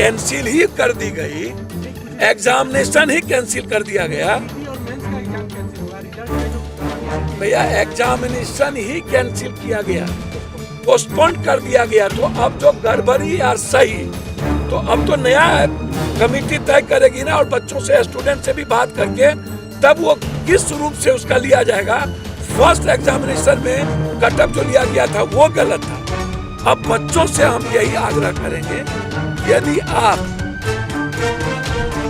Cancel ही कर दी गई, examination ही cancel कर दिया गया भैया, एग्जामिनेशन ही कैंसिल किया गया, पोस्टपोन कर दिया गया। तो अब जो गड़बड़ी या सही, तो अब तो नया कमेटी तय करेगी ना, और बच्चों से, स्टूडेंट से भी बात करके तब वो किस रूप से उसका लिया जाएगा। फर्स्ट एग्जामिनेशन में कटअप जो लिया गया था वो गलत था। अब बच्चों से हम यही आग्रह करेंगे, यदि आप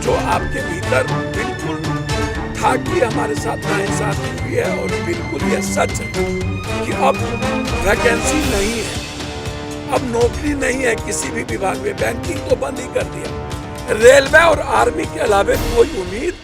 जो आपके भीतर बिल्कुल था कि हमारे साथ नाइंसाफी हुई है, और बिल्कुल ये सच है कि अब वैकेंसी नहीं है, अब नौकरी नहीं है किसी भी विभाग में, बैंकिंग तो बंद ही कर दिया, रेलवे और आर्मी के अलावा कोई उम्मीद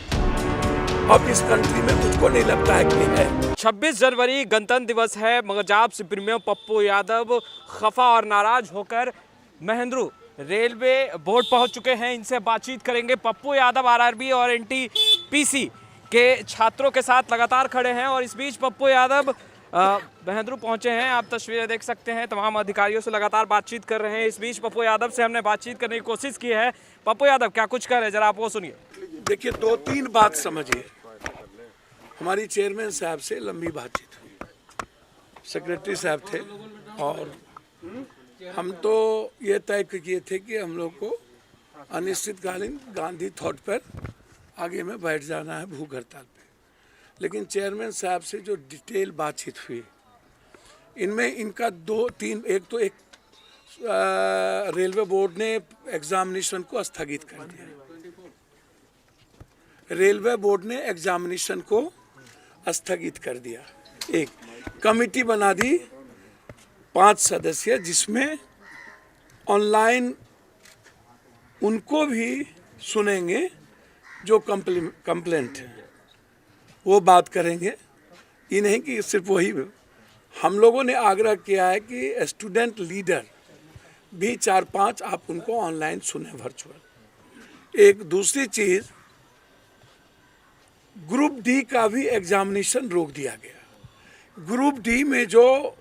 अब इस कंट्री में मुझको नहीं लगता है कि है। 26 जनवरी गणतंत्र दिवस है, मगर जाप सुप्रीमो पप्पू यादव खफा और नाराज होकर महेंद्रू रेलवे बोर्ड पहुंच चुके हैं। इनसे बातचीत करेंगे। पप्पू यादव आरआरबी और एनटीपीसी के छात्रों के साथ लगातार खड़े हैं, और इस बीच पप्पू यादव महेंद्रू पहुंचे हैं। आप तस्वीरें देख सकते हैं, तमाम अधिकारियों से लगातार बातचीत कर रहे हैं। इस बीच पप्पू यादव से हमने बातचीत करने की कोशिश की है। पप्पू यादव क्या कुछ कर रहे हैं, जरा आप वो सुनिए। देखिए, 2-3 बात समझिए। हमारी चेयरमैन साहब से लंबी बातचीत हुई, सेक्रेटरी साहब थे, और हम तो ये तय किए थे कि हम लोग को अनिश्चितकालीन गांधी थॉट पर आगे में बैठ जाना है, भूख हड़ताल पे। लेकिन चेयरमैन साहब से जो डिटेल बातचीत हुई, इनमें इनका 2-3, एक रेलवे बोर्ड ने एग्जामिनेशन को स्थगित कर दिया, रेलवे बोर्ड ने एग्जामिनेशन को स्थगित कर दिया। एक कमेटी बना दी 5 सदस्य, जिसमें ऑनलाइन उनको भी सुनेंगे जो कंप्लेंट है, वो बात करेंगे। ये नहीं कि सिर्फ वही, हम लोगों ने आग्रह किया है कि स्टूडेंट लीडर भी 4-5 आप उनको ऑनलाइन सुने, वर्चुअल। एक दूसरी चीज़, ग्रुप डी का भी एग्जामिनेशन रोक दिया गया। ग्रुप डी में जो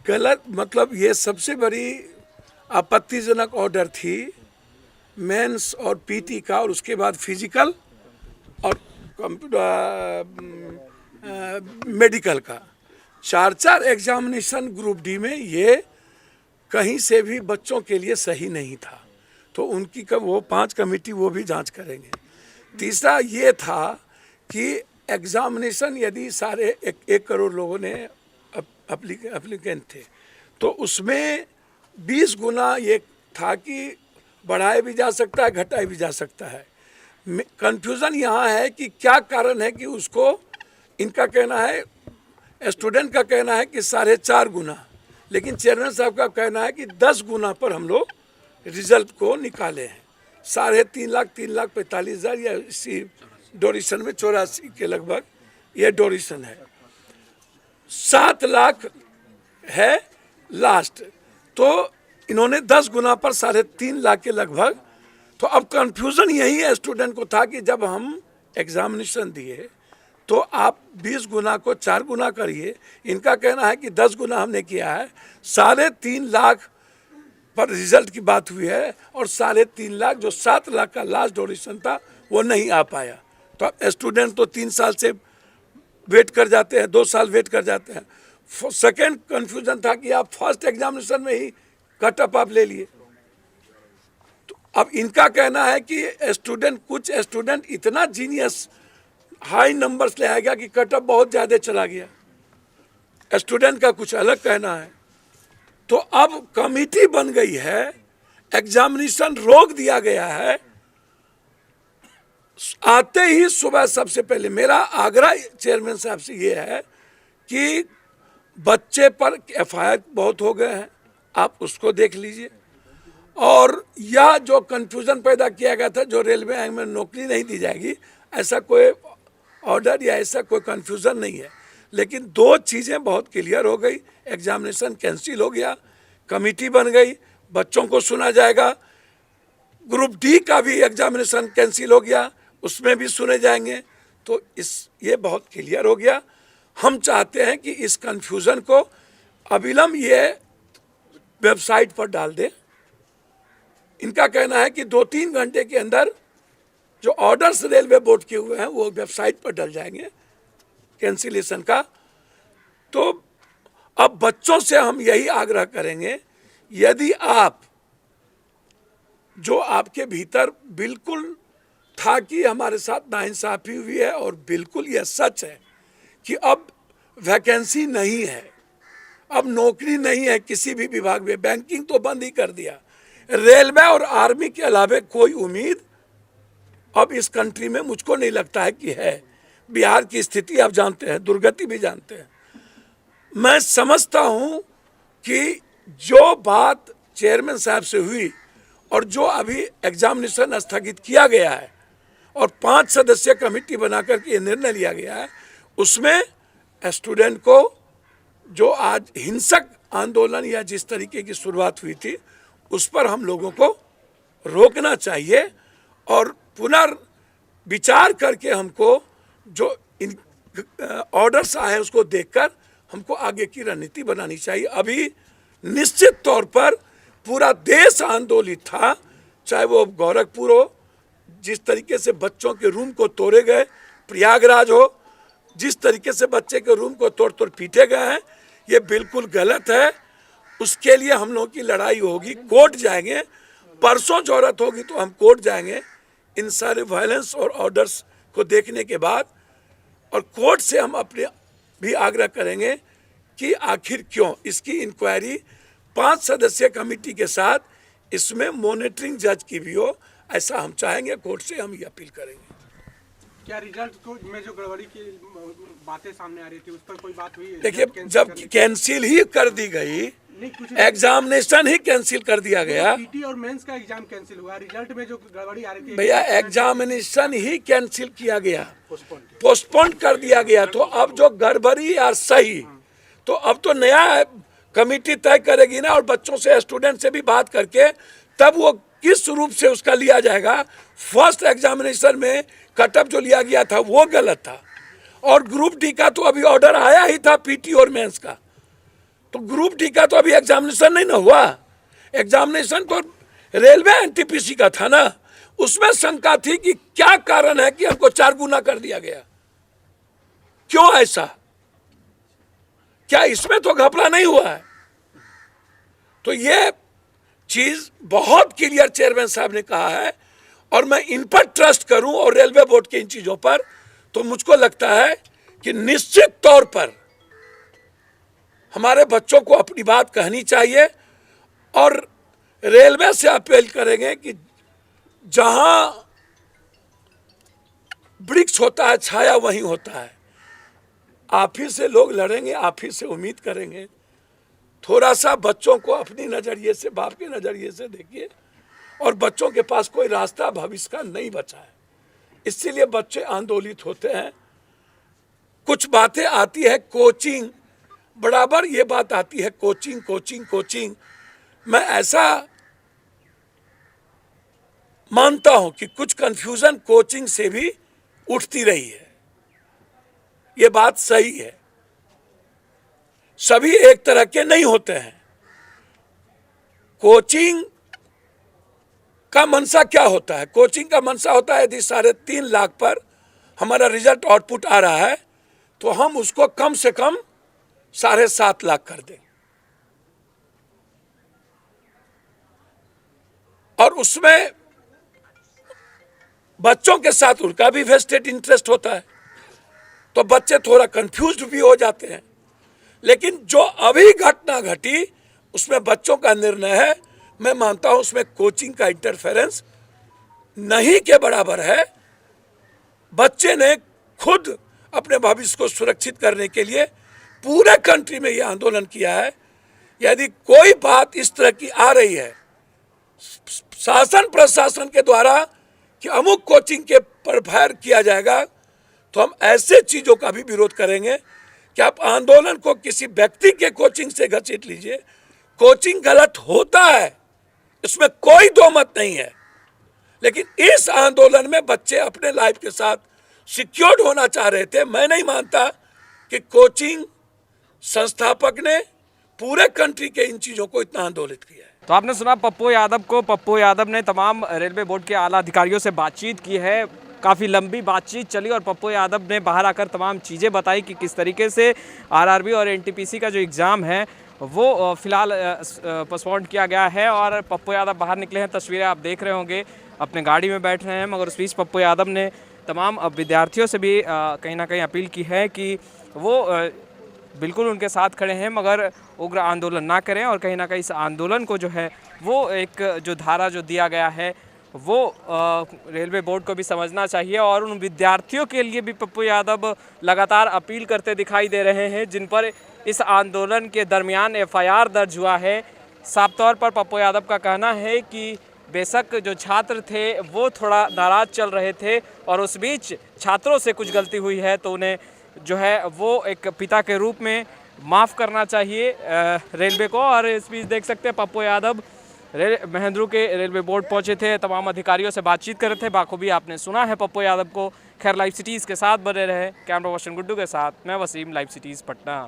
गलत, मतलब ये सबसे बड़ी आपत्तिजनक ऑर्डर थी मेंस और पीटी का, और उसके बाद फिजिकल और मेडिकल का 4-4 एग्जामिनेशन ग्रुप डी में, ये कहीं से भी बच्चों के लिए सही नहीं था। तो उनकी वो 5 कमेटी वो भी जांच करेंगे। तीसरा ये था कि एग्जामिनेशन यदि सारे 1 करोड़ लोगों ने एप्लीकेंट थे, तो उसमें 20 गुना ये था कि बढ़ाया भी जा सकता है, घटाया भी जा सकता है। कंफ्यूजन यहाँ है कि क्या कारण है कि उसको, इनका कहना है, स्टूडेंट का कहना है कि 4.5 गुना, लेकिन चेयरमैन साहब का कहना है कि 10 गुना पर हम लोग रिजल्ट को निकाले हैं। 3.5 लाख, 3,45,000 या इसी डोरेशन में 84 के लगभग ये डोरेशन है। 7 लाख है लास्ट, तो इन्होंने 10 गुना पर 3.5 लाख के लगभग। तो अब कंफ्यूजन यही है, स्टूडेंट को था कि जब हम एग्जामिनेशन दिए तो आप 20 गुना को 4 गुना करिए। इनका कहना है कि 10 गुना हमने किया है, 3.5 लाख पर रिजल्ट की बात हुई है, और 3.5 लाख जो 7 लाख का लास्ट डोरेशन था वो नहीं आ पाया। तो स्टूडेंट तो 3 साल से वेट कर जाते हैं, 2 साल वेट कर जाते हैं। सेकेंड कंफ्यूजन था कि आप फर्स्ट एग्जामिनेशन में ही कटअप आप ले लिए। तो अब इनका कहना है कि कुछ स्टूडेंट इतना जीनियस हाई नंबर्स ले आएगा कि कटअप बहुत ज़्यादा चला गया। स्टूडेंट का कुछ अलग कहना है। तो अब कमेटी बन गई है, एग्जामिनेशन रोक दिया गया है। आते ही सुबह सबसे पहले मेरा आग्रह चेयरमैन साहब से ये है कि बच्चे पर एफआईआर बहुत हो गए हैं, आप उसको देख लीजिए। और यह जो कंफ्यूजन पैदा किया गया था, जो रेलवे में नौकरी नहीं दी जाएगी, ऐसा कोई ऑर्डर या ऐसा कोई कंफ्यूजन नहीं है। लेकिन 2 चीज़ें बहुत क्लियर हो गई, एग्जामिनेशन कैंसिल हो गया, कमेटी बन गई, बच्चों को सुना जाएगा। ग्रुप डी का भी एग्जामिनेशन कैंसिल हो गया, उसमें भी सुने जाएंगे। तो ये बहुत क्लियर हो गया। हम चाहते हैं कि इस कंफ्यूजन को अविलंब ये वेबसाइट पर डाल दें, इनका कहना है कि 2-3 घंटे के अंदर जो ऑर्डर्स रेलवे बोर्ड के हुए हैं वो वेबसाइट पर डल जाएंगे कैंसिलेशन का। तो अब बच्चों से हम यही आग्रह करेंगे, यदि आप जो आपके भीतर बिल्कुल था कि हमारे साथ नाइंसाफी हुई है और बिल्कुल यह सच है कि अब वैकेंसी नहीं है, अब नौकरी नहीं है किसी भी विभाग में, बैंकिंग तो बंद ही कर दिया, रेलवे और आर्मी के अलावा कोई उम्मीद अब इस कंट्री में मुझको नहीं लगता है कि है। बिहार की स्थिति आप जानते हैं, दुर्गति भी जानते हैं। मैं समझता हूं कि जो बात चेयरमैन साहब से हुई और जो अभी एग्जामिनेशन स्थगित किया गया है और 5 सदस्यीय कमेटी बनाकर के ये निर्णय लिया गया है, उसमें स्टूडेंट को जो आज हिंसक आंदोलन या जिस तरीके की शुरुआत हुई थी उस पर हम लोगों को रोकना चाहिए और पुनर्विचार करके हमको जो इन ऑर्डर्स आए हैं उसको देखकर हमको आगे की रणनीति बनानी चाहिए। अभी निश्चित तौर पर पूरा देश आंदोलित था, चाहे वो गोरखपुर हो, जिस तरीके से बच्चों के रूम को तोड़े गए, प्रयागराज हो, जिस तरीके से बच्चे के रूम को तोड़ तोड़ पीटे गए हैं, ये बिल्कुल गलत है। उसके लिए हम लोगों की लड़ाई होगी, कोर्ट जाएंगे, परसों जरूरत होगी तो हम कोर्ट जाएंगे इन सारे वायलेंस और ऑर्डर्स को देखने के बाद, और कोर्ट से हम अपने भी आग्रह करेंगे कि आखिर क्यों इसकी इंक्वायरी 5 सदस्यीय कमेटी के साथ इसमें मॉनिटरिंग जज की भी हो, ऐसा हम चाहेंगे। कोर्ट से हम ये अपील करेंगे। क्या रिजल्ट में जो गड़बड़ी की बातें सामने आ रही थी उस पर कोई बात हुई? देखिए, जब कैंसिल ही कर दी गई, एग्जामिनेशन ही कैंसिल कर दिया गया, पीटी और मेंस का एग्जाम कैंसिल हुआ, रिजल्ट में जो गड़बड़ी आ रही थी भैया एग्जामिनेशन ही कैंसिल किया गया, पोस्टपोन कर दिया गया। तो अब जो गड़बड़ी या सही, तो अब तो नया कमेटी तय करेगी ना, और बच्चों से स्टूडेंट से भी बात करके तब वो किस रूप से उसका लिया जाएगा। फर्स्ट एग्जामिनेशन में कटअप जो लिया गया था वो गलत था, और ग्रुप डी का तो अभी ऑर्डर आया ही था पीटी और मेंस का, तो ग्रुप डी का तो अभी एग्जामिनेशन नहीं ना हुआ। एग्जामिनेशन तो रेलवे एनटीपीसी का था ना, उसमें शंका थी कि क्या कारण है कि हमको 4 गुना कर दिया गया, क्यों ऐसा, क्या इसमें तो घपला नहीं हुआ है। तो ये चीज बहुत क्लियर चेयरमैन साहब ने कहा है, और मैं इन पर ट्रस्ट करूं और रेलवे बोर्ड के इन चीजों पर, तो मुझको लगता है कि निश्चित तौर पर हमारे बच्चों को अपनी बात कहनी चाहिए, और रेलवे से अपील करेंगे कि जहां वृक्ष होता है छाया वहीं होता है। आप ही से लोग लड़ेंगे, आप ही से उम्मीद करेंगे। थोड़ा सा बच्चों को अपनी नजरिए से, बाप के नजरिए से देखिए, और बच्चों के पास कोई रास्ता भविष्य का नहीं बचा है, इसीलिए बच्चे आंदोलित होते हैं। कुछ बातें आती है, कोचिंग, बराबर ये बात आती है, कोचिंग कोचिंग कोचिंग। मैं ऐसा मानता हूं कि कुछ कंफ्यूजन कोचिंग से भी उठती रही है, ये बात सही है। सभी एक तरह के नहीं होते हैं। कोचिंग का मनसा क्या होता है? कोचिंग का मनसा होता है यदि 3.5 लाख पर हमारा रिजल्ट आउटपुट आ रहा है तो हम उसको कम से कम 7.5 लाख कर दें, और उसमें बच्चों के साथ उनका भी वेस्टेड इंटरेस्ट होता है, तो बच्चे थोड़ा कंफ्यूज्ड भी हो जाते हैं। लेकिन जो अभी घटना घटी उसमें बच्चों का निर्णय है, मैं मानता हूं उसमें कोचिंग का इंटरफेरेंस नहीं के बराबर है। बच्चे ने खुद अपने भविष्य को सुरक्षित करने के लिए पूरे कंट्री में यह आंदोलन किया है। यदि कोई बात इस तरह की आ रही है शासन प्रशासन के द्वारा कि अमुक कोचिंग के पर फायर किया जाएगा, तो हम ऐसे चीजों का भी विरोध करेंगे कि आप आंदोलन को किसी व्यक्ति के कोचिंग से घसीट लीजिए। कोचिंग गलत होता है, इसमें कोई दो मत नहीं है, लेकिन इस आंदोलन में बच्चे अपने लाइफ के साथ सिक्योर्ड होना चाह रहे थे। मैं नहीं मानता कि कोचिंग संस्थापक ने पूरे कंट्री के इन चीजों को इतना आंदोलित किया है। तो आपने सुना पप्पू यादव को। पप्पू यादव ने तमाम रेलवे बोर्ड के आला अधिकारियों से बातचीत की है, काफ़ी लंबी बातचीत चली और पप्पू यादव ने बाहर आकर तमाम चीज़ें बताई कि किस तरीके से आरआरबी और एनटीपीसी का जो एग्ज़ाम है वो फ़िलहाल पोस्टपोन किया गया है। और पप्पू यादव बाहर निकले हैं, तस्वीरें आप देख रहे होंगे, अपने गाड़ी में बैठ रहे हैं। मगर उस बीच पप्पू यादव ने तमाम विद्यार्थियों से भी कहीं ना कहीं अपील की है कि वो बिल्कुल उनके साथ खड़े हैं, मगर उग्र आंदोलन ना करें और कहीं ना कहीं इस आंदोलन को जो है वो एक जो धारा जो दिया गया है वो रेलवे बोर्ड को भी समझना चाहिए। और उन विद्यार्थियों के लिए भी पप्पू यादव लगातार अपील करते दिखाई दे रहे हैं जिन पर इस आंदोलन के दरमियान एफआईआर दर्ज हुआ है। साफ तौर पर पप्पू यादव का कहना है कि बेशक जो छात्र थे वो थोड़ा नाराज़ चल रहे थे और उस बीच छात्रों से कुछ गलती हुई है तो उन्हें जो है वो एक पिता के रूप में माफ़ करना चाहिए रेलवे को। और इस बीच देख सकते हैं पप्पू यादव महेंद्रू के रेलवे बोर्ड पहुंचे थे, तमाम अधिकारियों से बातचीत कर रहे थे। बाखूबी आपने सुना है पप्पू यादव को। खैर, लाइव सिटीज़ के साथ बने रहे। कैमरा पर्सन गुड्डू के साथ मैं वसीम, लाइव सिटीज़ पटना।